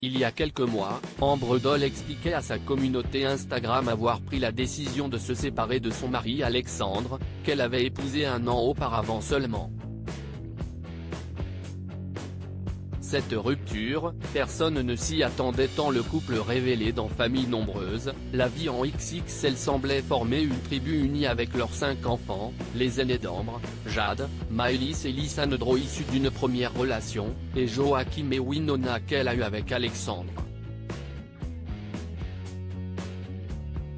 Il y a quelques mois, Ambre Doll expliquait à sa communauté Instagram avoir pris la décision de se séparer de son mari Alexandre, qu'elle avait épousé un an auparavant seulement. Cette rupture, personne ne s'y attendait tant le couple révélé dans Famille Nombreuse, la vie en XXL semblait former une tribu unie avec leurs 5 enfants, les aînés d'Ambre, Jade, Maëlys et Lysandro issus d'une première relation, et Joachim et Winona qu'elle a eu avec Alexandre.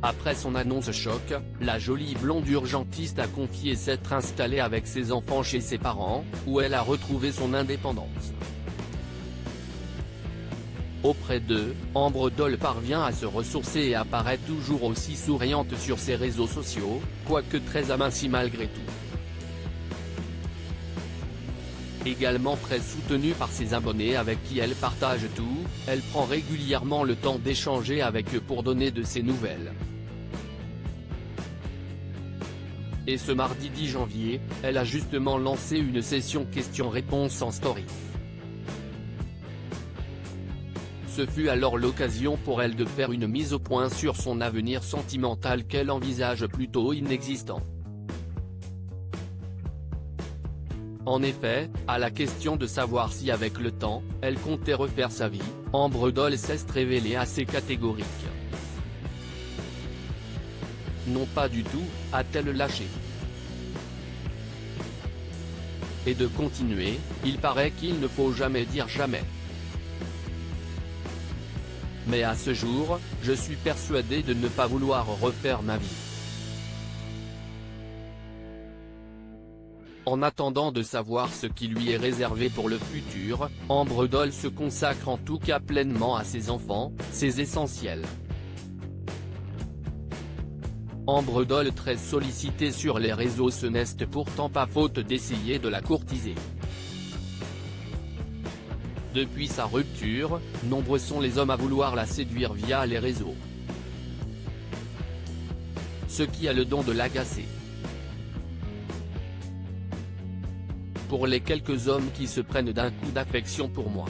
Après son annonce choc, la jolie blonde urgentiste a confié s'être installée avec ses enfants chez ses parents, où elle a retrouvé son indépendance. Auprès d'eux, Ambre Doll parvient à se ressourcer et apparaît toujours aussi souriante sur ses réseaux sociaux, quoique très amincie malgré tout. Également très soutenue par ses abonnés avec qui elle partage tout, elle prend régulièrement le temps d'échanger avec eux pour donner de ses nouvelles. Et ce mardi 10 janvier, elle a justement lancé une session questions-réponses en story. Ce fut alors l'occasion pour elle de faire une mise au point sur son avenir sentimental qu'elle envisage plutôt inexistant. En effet, à la question de savoir si avec le temps, elle comptait refaire sa vie, Ambre Doll s'est révélée assez catégorique. Non pas du tout, a-t-elle lâché. Et de continuer, il paraît qu'il ne faut jamais dire jamais. Mais à ce jour, je suis persuadée de ne pas vouloir refaire ma vie. En attendant de savoir ce qui lui est réservé pour le futur, Ambre Doll se consacre en tout cas pleinement à ses enfants, c'est essentiel. Ambre Doll très sollicitée sur les réseaux, ce n'est pourtant pas faute d'essayer de la courtiser. Depuis sa rupture, nombreux sont les hommes à vouloir la séduire via les réseaux. Ce qui a le don de l'agacer. Pour les quelques hommes qui se prennent d'un coup d'affection pour moi.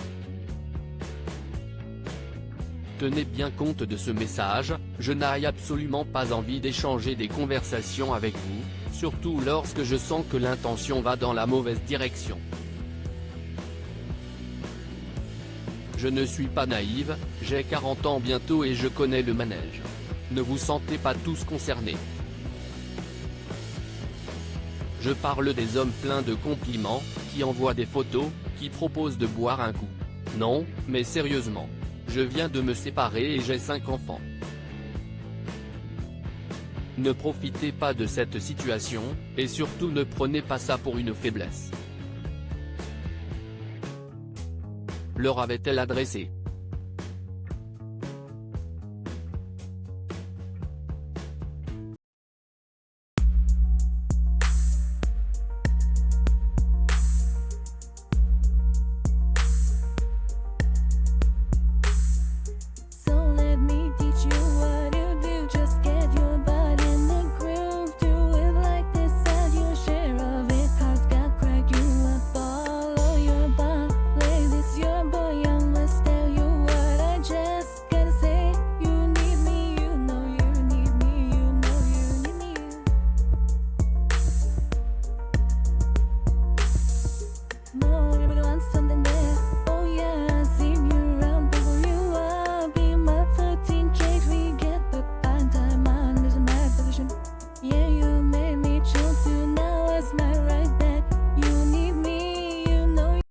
Tenez bien compte de ce message, je n'ai absolument pas envie d'échanger des conversations avec vous, surtout lorsque je sens que l'intention va dans la mauvaise direction. Je ne suis pas naïve, j'ai 40 ans bientôt et je connais le manège. Ne vous sentez pas tous concernés. Je parle des hommes pleins de compliments, qui envoient des photos, qui proposent de boire un coup. Non, mais sérieusement. Je viens de me séparer et j'ai 5 enfants. Ne profitez pas de cette situation, et surtout ne prenez pas ça pour une faiblesse. Leur avait-elle adressé. Yeah, you made me choose you, now it's my right.